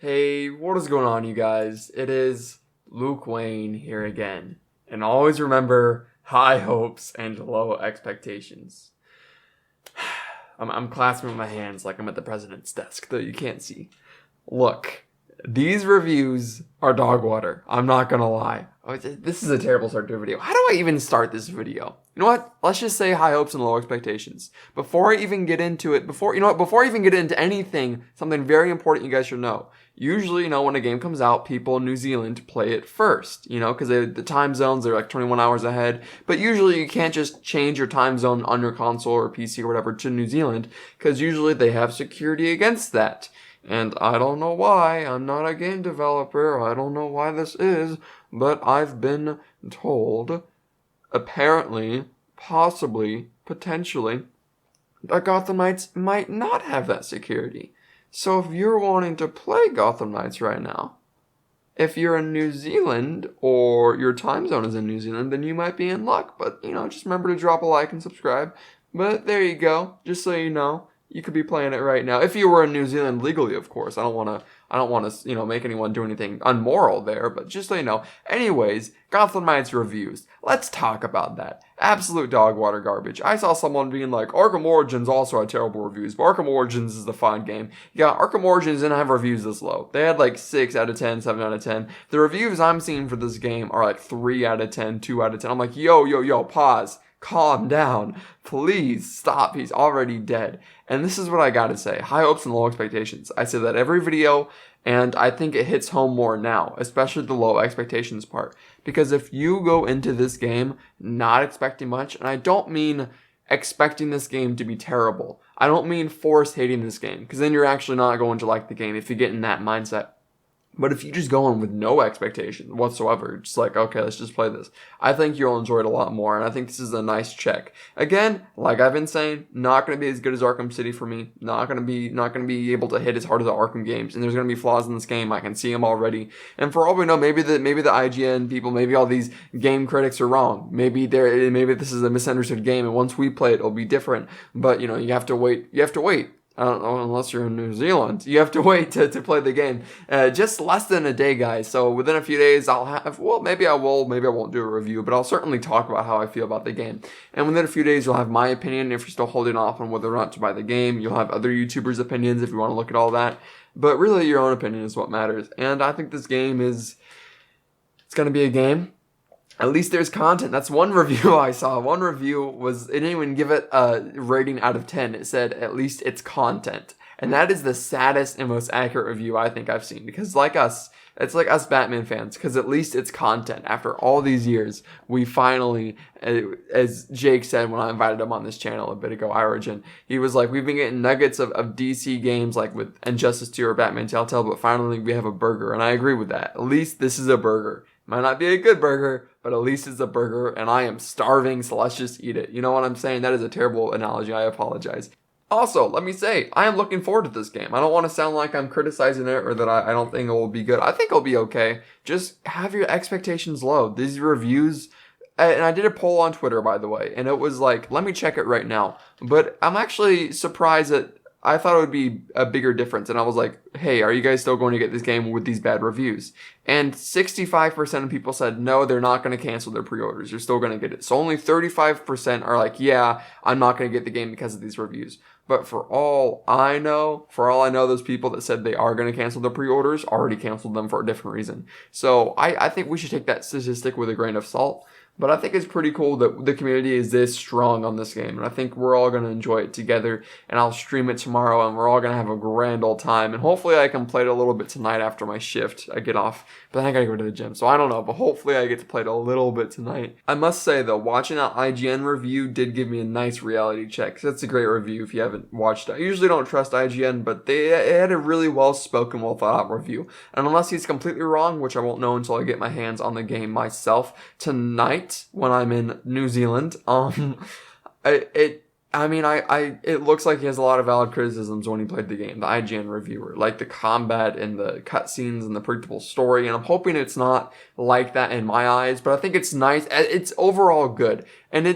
Hey, what is going on, you guys? It is Luke Wayne here again. And always remember high hopes and low expectations. I'm clasping my hands like I'm at the president's desk, though you can't see. Look, these reviews are dog water. I'm not gonna lie. This is a terrible start to a video. How do I even start this video? You know what? Let's just say high hopes and low expectations. Before I even get into it, before I even get into anything, something very important you guys should know. Usually, when a game comes out, people in New Zealand play it first, because the time zones are like 21 hours ahead. But usually you can't just change your time zone on your console or PC or whatever to New Zealand, because usually they have security against that. And I don't know why. I'm not a game developer. I don't know why this is, but I've been told, apparently, possibly, potentially, that Gotham Knights might not have that security. So if you're wanting to play Gotham Knights right now, if you're in New Zealand or your time zone is in New Zealand, then you might be in luck. But, just remember to drop a like and subscribe. But there you go. Just so you know. You could be playing it right now. If you were in New Zealand legally, of course. I don't want to, make anyone do anything unmoral there, but just so you know. Anyways, Gotham Knights reviews. Let's talk about that. Absolute dog water garbage. I saw someone being like, Arkham Origins also had terrible reviews, but Arkham Origins is the fun game. Yeah, Arkham Origins didn't have reviews this low. They had like 6 out of 10, 7 out of 10. The reviews I'm seeing for this game are like 3 out of 10, 2 out of 10. I'm like, yo, pause. Calm down. Please stop. He's already dead. And this is what I gotta say. High hopes and low expectations. I say that every video, and I think it hits home more now, especially the low expectations part. Because if you go into this game not expecting much, and I don't mean expecting this game to be terrible. I don't mean force hating this game, because then you're actually not going to like the game if you get in that mindset. But if you just go in with no expectation whatsoever, just like, okay, let's just play this, I think you'll enjoy it a lot more, and I think this is a nice check. Again, like I've been saying, not going to be as good as Arkham City for me, not going to be able to hit as hard as the Arkham games, and there's going to be flaws in this game, I can see them already, and for all we know, maybe the IGN people, maybe all these game critics are wrong, maybe this is a misunderstood game, and once we play it, it'll be different, but you have to wait, I don't know, unless you're in New Zealand. You have to wait to play the game. Just less than a day, guys. So within a few days, maybe I won't do a review, but I'll certainly talk about how I feel about the game. And within a few days, you'll have my opinion if you're still holding off on whether or not to buy the game. You'll have other YouTubers' opinions if you want to look at all that. But really, your own opinion is what matters. And I think this game it's going to be a game. At least there's content. That's one review I saw. One review it didn't even give it a rating out of 10. It said, at least it's content. And that is the saddest and most accurate review I think I've seen. Because it's like us Batman fans. Because at least it's content. After all these years, we finally, as Jake said when I invited him on this channel a bit ago, Origin, he was like, we've been getting nuggets of DC games like with Injustice 2 or Batman Telltale, but finally we have a burger. And I agree with that. At least this is a burger. Might not be a good burger, but at least it's a burger, and I am starving, so let's just eat it. You know what I'm saying? That is a terrible analogy. I apologize. Also, let me say, I am looking forward to this game. I don't want to sound like I'm criticizing it or that I don't think it will be good. I think it'll be okay. Just have your expectations low. These reviews, and I did a poll on Twitter, by the way, and it was like, let me check it right now. But I'm actually surprised that I thought it would be a bigger difference, and I was like, hey, are you guys still going to get this game with these bad reviews? And 65% of people said, no, they're not going to cancel their pre-orders. They're still going to get it. So only 35% are like, yeah, I'm not going to get the game because of these reviews. But for all I know, those people that said they are going to cancel their pre-orders already canceled them for a different reason. So I think we should take that statistic with a grain of salt. But I think it's pretty cool that the community is this strong on this game. And I think we're all going to enjoy it together. And I'll stream it tomorrow. And we're all going to have a grand old time. And hopefully I can play it a little bit tonight after my shift. I get off. But then I got to go to the gym. So I don't know. But hopefully I get to play it a little bit tonight. I must say, though, watching that IGN review did give me a nice reality check. 'Cause that's a great review if you haven't watched it. I usually don't trust IGN. But it had a really well-spoken, well-thought-out review. And unless he's completely wrong, which I won't know until I get my hands on the game myself tonight, when I'm in New Zealand, I mean, it looks like he has a lot of valid criticisms when he played the game, the IGN reviewer, like the combat and the cutscenes and the predictable story, and I'm hoping it's not like that in my eyes, but I think it's nice. It's overall good. And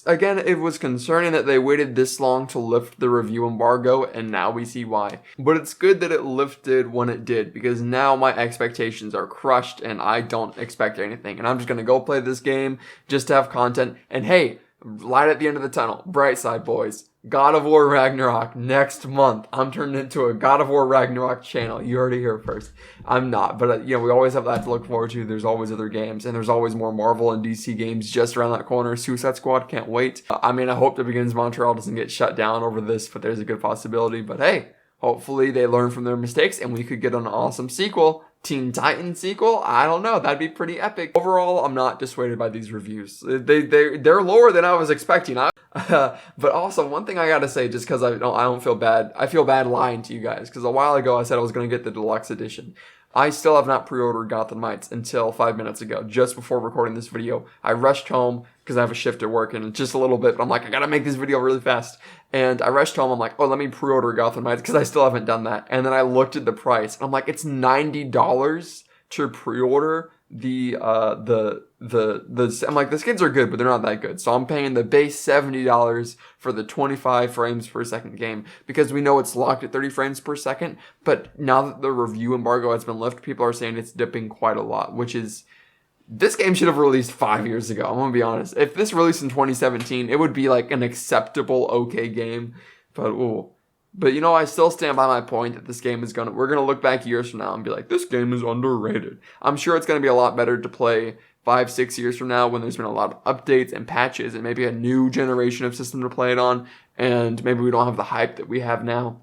again, it was concerning that they waited this long to lift the review embargo, and now we see why. But it's good that it lifted when it did, because now my expectations are crushed, and I don't expect anything. And I'm just gonna go play this game just to have content, and hey, light at the end of the tunnel. Bright side, boys. God of War Ragnarok next month. I'm turning into a God of War Ragnarok channel. You heard it here first. I'm not, but we always have that to look forward to. There's always other games, and there's always more Marvel and DC games just around that corner. Suicide Squad, can't wait. I mean, I hope the Begins Montreal doesn't get shut down over this, but there's a good possibility. But hey, hopefully they learn from their mistakes, and we could get an awesome sequel. Teen Titans sequel? I don't know. That'd be pretty epic. Overall, I'm not dissuaded by these reviews. They're lower than I was expecting. But also, one thing I gotta say, just because I don't feel bad. I feel bad lying to you guys, because a while ago I said I was gonna get the deluxe edition. I still have not pre-ordered Gotham Knights until 5 minutes ago, just before recording this video. I rushed home because I have a shift at work and it's just a little bit, but I'm like, I gotta make this video really fast. And I rushed home, I'm like, oh, let me pre-order Gotham Knights because I still haven't done that. And then I looked at the price and I'm like, it's $90 to pre-order I'm like, the skins are good, but they're not that good. So I'm paying the base $70 for the 25 frames per second game because we know it's locked at 30 frames per second. But now that the review embargo has been lifted, people are saying it's dipping quite a lot, which is, this game should have released 5 years ago. I'm gonna be honest. If this released in 2017, it would be like an acceptable, okay game. But I still stand by my point that this game we're gonna look back years from now and be like, this game is underrated. I'm sure it's gonna be a lot better to play 5-6 years from now when there's been a lot of updates and patches and maybe a new generation of system to play it on, and maybe we don't have the hype that we have now.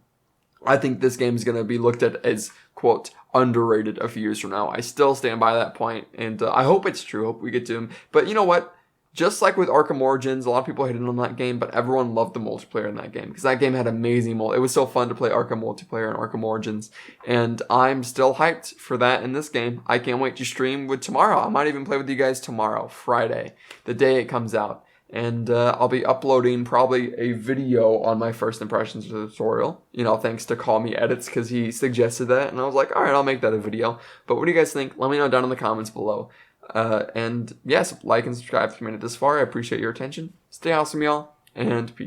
I think this game is going to be looked at as, quote, underrated a few years from now. I still stand by that point, and I hope it's true. Hope we get to him. But you know what? Just like with Arkham Origins, a lot of people hated on that game, but everyone loved the multiplayer in that game because that game had amazing It was so fun to play Arkham multiplayer and Arkham Origins, and I'm still hyped for that in this game. I can't wait to stream with tomorrow. I might even play with you guys tomorrow, Friday, the day it comes out. And I'll be uploading probably a video on my first impressions tutorial, thanks to Call Me Edits because he suggested that. And I was like, all right, I'll make that a video. But what do you guys think? Let me know down in the comments below. And yes, like and subscribe if you made it this far. I appreciate your attention. Stay awesome, y'all, and peace.